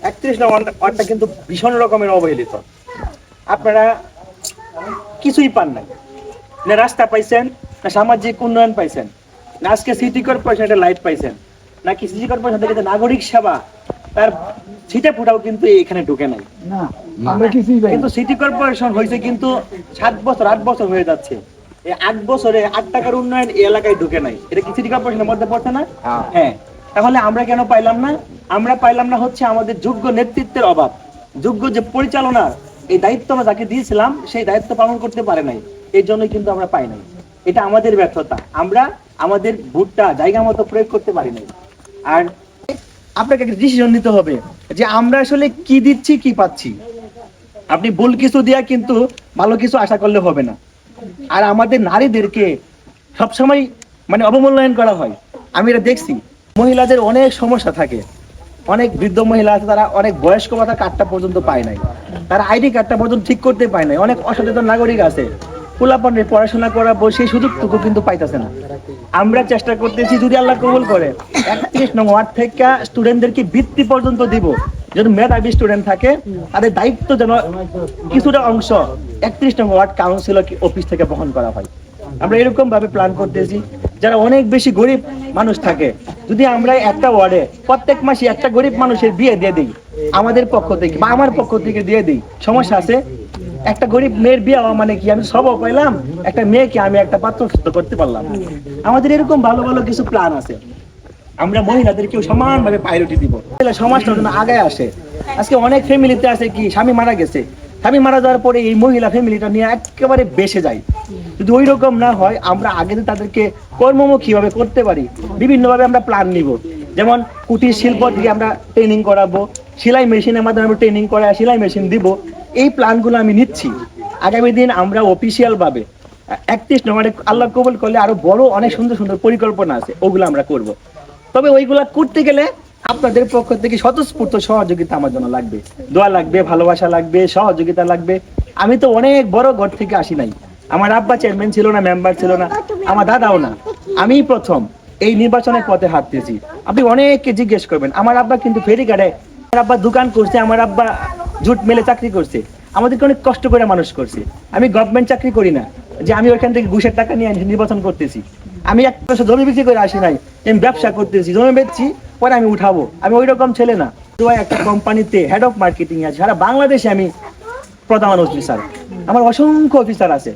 31 নং ওয়ার্ডটা কিন্তু ভীষণ রকমের অবহেলিত। আপনারা কিছুই পান নাই, না রাস্তা পাইছেন, না সামাজিক উন্নয়ন পাইছেন, না আজকে সিটি কর্পোরেশনের লাইট পাইছেন, নাকি সিটি কর্পোরেশন থেকে নাগরিক সেবা তার ছিটে ফোটাও কিন্তু এখানে ঢুকে নাই। কিন্তু সিটি কর্পোরেশন হয়েছে কিন্তু 7 বছর 8 বছর হয়ে যাচ্ছে, এই 8 বছরে 8 টাকার উন্নয়ন এই এলাকায় ঢুকে নাই। এটা কি সিটি কর্পোরেশনের মধ্যে পড়ছে না? হ্যাঁ। তাহলে আমরা কেন পাইলাম না? আমরা পাইলাম না হচ্ছে আমাদের যোগ্য নেতৃত্বের অভাব। যোগ্য যে পরিচালনা, এই দায়িত্ব আমরা যাকে দিয়েছিলাম সেই দায়িত্ব পালন করতে পারে নাই, এই জন্যই কিন্তু আমরা পাই নাই। এটা আমাদের ব্যর্থতা, আমরা আমাদের ভোটটা জায়গা মতো প্রয়োগ করতে পারি নাই। আর আপনাকে একটা ডিসিশন নিতে হবে যে আমরা আসলে কি দিচ্ছি কি পাচ্ছি। আপনি ভুল কিছু দিয়া কিন্তু ভালো কিছু আশা করলে হবে না। আর আমাদের নারীদেরকে সবসময় মানে অবমূল্যায়ন করা হয়। আমি এটা দেখছি, মহিলাদের অনেক সমস্যা থাকে। অনেক বৃদ্ধ মহিলা আছে, তারা অনেক বয়স্ক ভাতা কার্ডটা পর্যন্ত পায় নাই, তারা আইডি কার্ডটা পর্যন্ত ঠিক করতে পায় নাই। অনেক অসচেতন নাগরিক আছে, পোলাপানের পড়াশোনা করাবো সেই সুযোগটুকু কিন্তু পাইতেছে না। আমরা চেষ্টা করতেছি, যদি আল্লাহ কবুল করে 31 নং ওয়ার্ড থেকে স্টুডেন্টদেরকে বৃত্তি পর্যন্ত দিব। যদি মেধাবী স্টুডেন্ট থাকে তাদের দায়িত্ব যেন কিছুটা অংশ 31 নং ওয়ার্ড কাউন্সিলর অফিস থেকে বহন করা হয়। আমরা এরকম ভাবে প্ল্যান করতেছি, যারা অনেক বেশি গরিব মানুষ থাকে, যদি আমরা একটা ওয়ার্ডে প্রত্যেক মাসে একটা গরিব মানুষের বিয়ে দিয়ে দিই, আমাদের পক্ষ থেকে বা আমার পক্ষ থেকে দিয়ে দিই, সমস্যা আছে? একটা গরিব মেয়ের বিয়ে হওয়া মানে কি আমি সবও পাইলাম, একটা মেয়েকে আমি একটা পাত্র করতে পারলাম। আমাদের এরকম ভালো ভালো কিছু প্ল্যান আছে। আমরা মহিলাদেরকেও সমানভাবে প্রায়োরিটি দিব, সমাজটা যেন আগে আসে। আজকে অনেক ফ্যামিলিতে আছে কি স্বামী মারা গেছে, স্বামী মারা যাওয়ার পরে এই মহিলা ফ্যামিলিটা নিয়ে একেবারে বেসে যায়। যদি ওই রকম না হয়, আমরা আগে তাদেরকে কর্মমুখী ভাবে করতে পারি, বিভিন্নভাবে আমরা প্ল্যান নিব। যেমন কুটির শিল্প দিয়ে আমরা ট্রেনিং করাবো, সেলাই মেশিনের মাধ্যমে আমরা ট্রেনিং করা সেলাই মেশিন দিব। এই প্ল্যানগুলো আমি নিচ্ছি। আগামী দিন আমরা অফিসিয়াল ভাবে 31 নম্বরে আল্লাহ কবুল করলে আরো বড় অনেক সুন্দর সুন্দর পরিকল্পনা আছে, ওগুলো আমরা করব। তবে ওইগুলা করতে গেলে আপনাদের পক্ষ থেকে স্বতঃস্ফূর্ত সহযোগিতা আমার জন্য লাগবে, দোয়া লাগবে, ভালোবাসা লাগবে, সহযোগিতা লাগবে। আমি তো অনেক বড় ঘর থেকে আসি নাই, আমার আব্বা চেয়ারম্যান ছিল না, মেম্বার ছিল না, আমার দাদাও না, আমি প্রথম এই নির্বাচনের পথে হাঁটতেছি। আপনি অনেককে জিজ্ঞেস করবেন, আমার আব্বা কিন্তু ফেরিঘাটে, আমার আব্বা দোকান করছে, আমার আব্বা জুট মেলে চাকরি করছে, আমাদেরকে অনেক কষ্ট করে মানুষ করছে। আমি গভর্নমেন্ট চাকরি করি না যে আমি ওইখান থেকে ঘুষের টাকা নিয়ে নির্বাচন করতেছি। আমি এক বছর জমি বিক্রি করে আসি নাই, আমি ব্যবসা করতেছি, জমি বেচছি, পরে আমি উঠাবো। আমি ওই রকম ছেলে না। একটা কোম্পানিতে হেড অফ মার্কেটিং আছে, সারা বাংলাদেশে আমি প্রধান অফিসার, আমার অসংখ্য অফিসার আছে।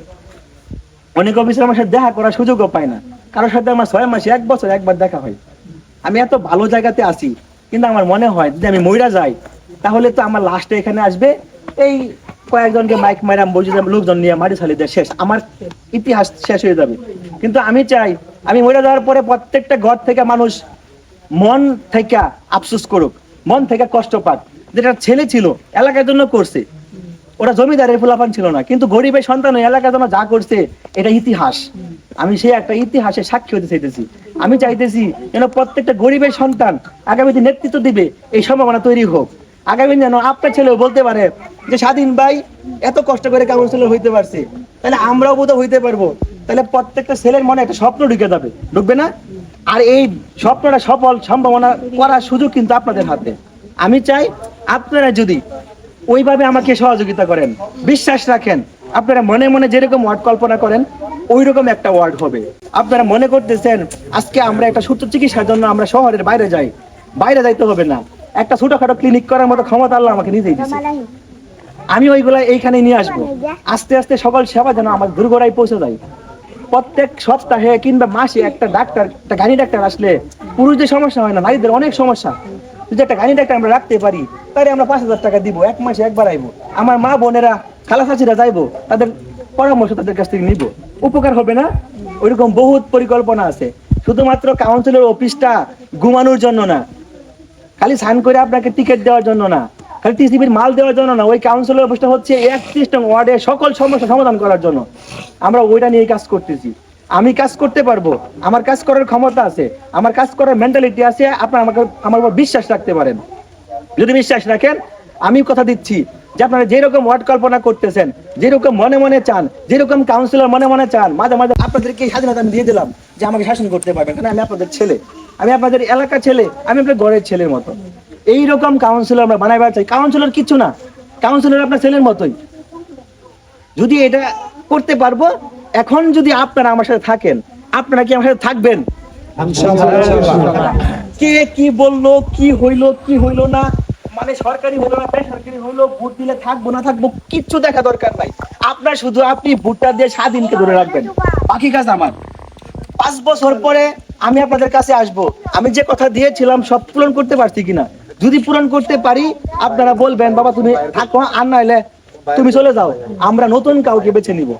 অনেক অফিসার আমার সাথে দেখা করার সুযোগও পায় না, কারোর সাথে আমার 6 মাসে 1 বছর একবার দেখা হয়। আমি এত ভালো জায়গাতে আছি, কিন্তু আমার মনে হয় যদি আমি মইরা যাই তাহলে তো আমার লাস্টে এখানে আসবে এই কয়েকজনকে মাইক মাইরাম বলছি, লোকজন নিয়ে মাটি ছালি দিয়ে শেষ, আমার ইতিহাস শেষ হয়ে যাবে। কিন্তু আমি চাই আমি মরে যাওয়ার পরে প্রত্যেকটা ঘর থেকে মানুষ মন থেকে আফসোস করুক, মন থেকে কষ্ট পাক। যেটা ছেলে ছিল এলাকার জন্য করছে, ওরা জমিদারের ফুলাফান ছিল না, কিন্তু গরিবের সন্তান এলাকার জন্য যা করছে এটা ইতিহাস। আমি সেই একটা ইতিহাসের সাক্ষী হতে চাইতেছি। আমি চাইতেছি যেন প্রত্যেকটা গরিবের সন্তান আগামী দিন নেতৃত্ব দিবে, এই সম্ভাবনা তৈরি হোক। আগামী যেন আপনার ছেলেও বলতে পারে যে স্বাধীন ভাই এত কষ্ট করে কাউন্সিলর হইতে পারছে, তাহলে আমরাও বোধহয় হইতে পারবো। তাহলে প্রত্যেকটা ছেলের মনে একটা স্বপ্ন ঢুকে যাবে, ঢুকবে না? আর এই স্বপ্নটা সফল সম্ভাবনা করার সুযোগ কিন্তু আপনাদের হাতে। আমি চাই আপনারা যদি ওইভাবে আমাকে সহযোগিতা করেন, বিশ্বাস রাখেন, আপনারা মনে মনে যেরকম ওয়ার্ড কল্পনা করেন ওই রকম একটা ওয়ার্ড হবে। আপনারা মনে করতেছেন আজকে আমরা একটা সূত্র চিকিৎসার জন্য আমরা শহরের বাইরে যাই, বাইরে যাইতে হবে না, একটা ছোটখাটো ক্লিনিক করার মতো ক্ষমতা আল্লাহ আমাকে নিজেই দিয়েছে। আমি ওইগুলা এইখানে নিয়ে আসবো। আস্তে আস্তে সকল সেবা যেন আমার দুর্গড়ায় পৌঁছে যায়। প্রত্যেক সপ্তাহে কিংবা মাসে একটা ডাক্তার, একটা গাড়ি ডাক্তার আসলে পুরুষদের সমস্যা হয় না, নারীদের অনেক সমস্যা। যদি একটা গাড়ি ডাক্তার আমরা রাখতে পারি তাহলে আমরা 5,000 টাকা দিব, 1 মাসে একবার আইবো। আমার মা বোনেরা খালা চাচিরা যাইবো, তাদের পরামর্শ তাদের কাছ থেকে নিব, উপকার হবে না? ওইরকম বহুত পরিকল্পনা আছে। শুধুমাত্র কাউন্সিলর অফিসটা ঘুমানোর জন্য না, খালি সাইন করে আপনাকে টিকিট দেওয়ার জন্য না, খালি টিসিবির মাল দেওয়ার জন্য না। ওই কাউন্সিলর অফিসটা হচ্ছে 31 নং ওয়ার্ডে সকল সমস্যা সমাধান করার জন্য। আমরা ওইটা নিয়ে কাজ করতেছি। আমি কাজ করতে পারবো, আমার কাজ করার ক্ষমতা আছে, আমার কাজ করার মেন্টালিটি আছে। আপনারা আমাকে আমার উপর বিশ্বাস রাখতে পারেন। যদি বিশ্বাস রাখেন, আমি কথা দিচ্ছি যে আপনারা যেরকম ওয়ার্ড কল্পনা করতেছেন, যেরকম মনে মনে চান, যেরকম কাউন্সিলর মনে মনে চান, মাঝে মাঝে আপনাদেরকে স্বাধীনতা আমি দিয়ে দিলাম যে আমাকে শাসন করতে পারবেন, কারণ আমি আপনাদের ছেলে, আমি আপনাদের এলাকার ছেলে, আমি আপনার ঘরের ছেলের মতো। এইরকম কাউন্সিলর আমরা বানাইবার চাই। কাউন্সিলর কিছু না, কাউন্সিলর আপনার ছেলের মতোই। যদি এটা করতে পারবো, এখন যদি আপনারা আমার সাথে থাকেন, আপনারা কি আমার সাথে থাকবেন? কে কি বললো, কি হইলো না, মানে সরকারি হলো না বেসরকারি হলো, ভোট দিলে থাকবো না থাকবো কিচ্ছু দেখা দরকার নাই। আপনার শুধু আপনি ভোটটা দিয়ে স্বাধীনকে ধরে রাখবেন, বাকি কাজ আমার। 5 বছর পরে আমি আপনাদের কাছে আসব, আমি যে কথা দিয়েছিলাম সব পূরণ করতে পারছি কিনা। যদি পূরণ করতে পারি, আপনারা বলবেন বাবা তুমি থাকো, আর নাইলে তুমি চলে যাও, আমরা নতুন কাউকে বেছে নিব।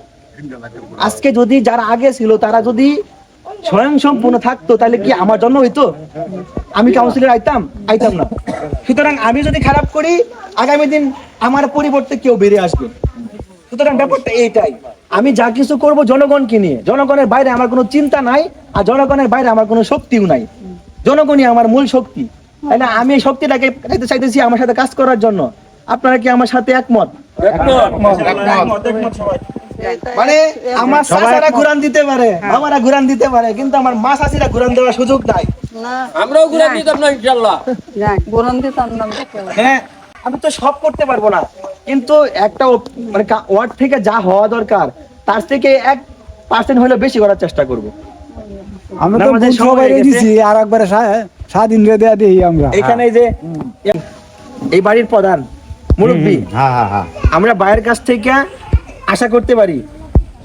আজকে যদি যারা আগে ছিল তারা যদি স্বয়ং সম্পূর্ণ থাকতো, তাহলে কি আমার জন্য হইতো? আমি কাউন্সিলর আইতাম না। সুতরাং আমি যদি খারাপ করি, আগামী দিন আমার পরিবর্তে কেউ বেরিয়ে আসবে। সুতরাং ব্যাপারটা এইটাই, আমি যা কিছু করব জনগণকে নিয়ে। জনগণের বাইরে আমার কোনো চিন্তা নাই, আর জনগণের বাইরে আমার কোনো শক্তিও নাই। জনগণই আমার মূল শক্তি। তাই না? আমি এই শক্তিটাকে চাইতেছি আমার সাথে কাজ করার জন্য। আপনারা কি আমার সাথে একমত? মানে আমার চাচারা ঘুরান দিতে পারে, আমারা ঘুরান দিতে পারে, কিন্তু আমার মা চাচিরা ঘুরান দেওয়ার সুযোগ নাই। আমরাও ঘুরে দিতাম না ইনশাআল্লাহ। হ্যাঁ, আমি তো সব করতে পারবো না, কিন্তু একটা মানে ওয়ার্ড থেকে যা হওয়া দরকার তার থেকে 1% হলে বেশি করার চেষ্টা করব। আমরা তো সবাই দিছি, আর একবারে স্বাধীন রে দেয়া দেই আমরা। এখানে যে এই বাড়ির প্রধান মুরব্বী, আমরা বাইরের কাছ থেকে আশা করতে পারি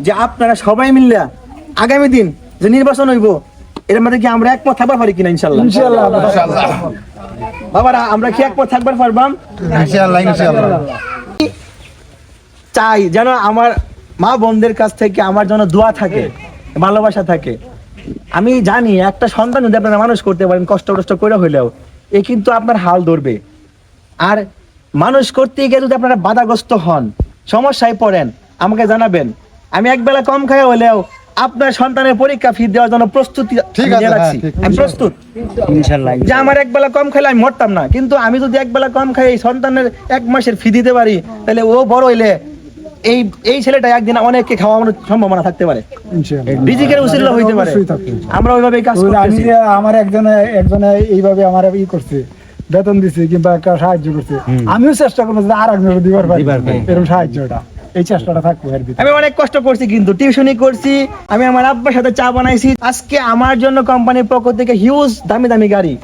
যে আপনারা সবাই মিলে আগামী দিন যে নির্বাচন হইব, এর মধ্যে কি আমরা একমত থাকবার পারি কিনা? ইনশাআল্লাহ বাবারা, আমরা কি একমত থাকবার পারবাম? ইনশাআল্লাহ। চাই যেন আমার মা বোনদের কাছ থেকে আমার জন্য দোয়া থাকে, ভালোবাসা থাকে। আমি জানি একটা সন্তান যদি আপনারা মানুষ করতে পারেন কষ্ট করে হইলেও, এ কিন্তু আপনার হাল ধরবে। আর মানুষ করতে গিয়ে যদি আপনারা বাধাগ্রস্ত হন, সমস্যায় পড়েন, আমাকে জানাবেন। আমি একবেলা কম খাই হলেও আপনার সন্তানের পরীক্ষা ফি দেওয়ার জন্য প্রস্তুতি নিয়ে রাখছি। আমি প্রস্তুত ইনশাআল্লাহ, যে আমার একবেলা কম খাইলে আমি মরতাম না, কিন্তু আমি যদি একবেলা কম খাই এই সন্তানের 1 মাসের ফি দিতে পারি, তাহলে ও বড় হইলে এই ছেলেটা একদিন অনেককে খাওয়ানোর সম্ভাবনা থাকতে পারে, রিজিকের উসিলা হইতে পারে। আমরা ওইভাবে কাজ করতেছি। আমার একজনে এইভাবে আমার করছে, বেতন দিছে কিংবা একটা সাহায্য করছে, আমিও চেষ্টা করবো যে আর একজনের দিবার পারি এরকম সাহায্যটা, এই চেষ্টাটা থাকবো। আমি অনেক কষ্ট করছি, কিন্তু টিউশনি করছি, আমি আমার আব্বার সাথে চা বানাইছি। আজকে আমার জন্য কোম্পানির পক্ষ থেকে হিউজ দামি গাড়ি,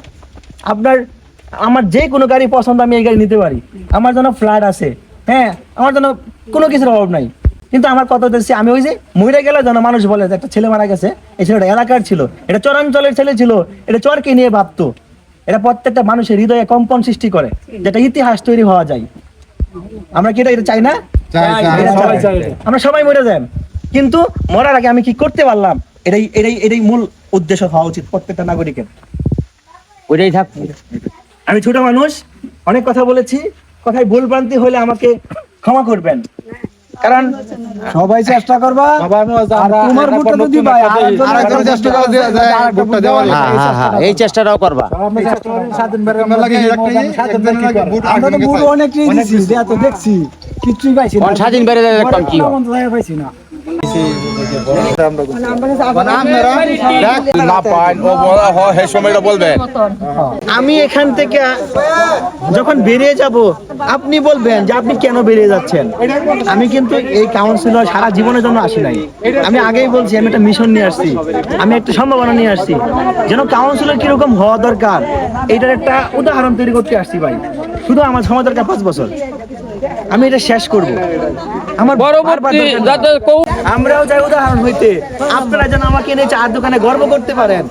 আমার যে কোনো গাড়ি পছন্দ আমি এই গাড়ি নিতে পারি। আমার জন্য ফ্ল্যাট আছে, হ্যাঁ, আমার জন্য কোনো কিছুর অভাব নাই। কিন্তু আমার কথা হচ্ছে, আমি ওই যে মরে গেলে যেন মানুষ বলে যে একটা ছেলে মারা গেছে, এই ছেলেটা এলাকার ছিল, এটা চরাঞ্চলের ছেলে ছিল, এটা চরকে নিয়ে ভাবতো। এটা প্রত্যেকটা মানুষের হৃদয়ে কম্পন সৃষ্টি করে, যেটা ইতিহাস তৈরি হওয়া যায়। আমরা কি এটা চাই না? আমরা সবাই মরে যাই, কিন্তু মরার আগে আমি কি করতে পারলাম, এটাই মূল উদ্দেশ্য হওয়া উচিত প্রত্যেকটা নাগরিকের। ওইটাই থাকবে। আমি ছোট মানুষ, অনেক কথা বলেছি, কথায় ভুল ভ্রান্তি হলে আমাকে ক্ষমা করবেন, কারণ সবাই চেষ্টা করবা। তোমার ভোটটা যদি ভাই আরেকজন চেষ্টা করো যে ভোটটা দেওয়া, এই চেষ্টাটাও করবা। আমরা তো ভোট অনেকই দিছি, তো দেখছি কিছুই পাইছি না। স্বাধীন বেড়ে দেখতাম কি পাইছি না। আমি এখান থেকে যখন বেরিয়ে যাব, আপনি বলবেন যে আপনি কেন বেরিয়ে যাচ্ছেন। আমি কিন্তু এই কাউন্সিলর সারা জীবনের জন্য আসি নাই। আমি আগেই বলছি, আমি একটা মিশন নিয়ে আসছি, আমি একটা সম্ভাবনা নিয়ে আসছি, যেন কাউন্সিলর কিরকম হওয়া দরকার এইটার একটা উদাহরণ তৈরি করতে আসছি ভাই। শুধু আমার সময় দরকার 5 বছর, আমি এটা শেষ করব। আমার আমরাও যাই উদাহরণ হইতে, আপনারা যেন আমাকে এনে চার দোকানে গর্ব করতে পারেন।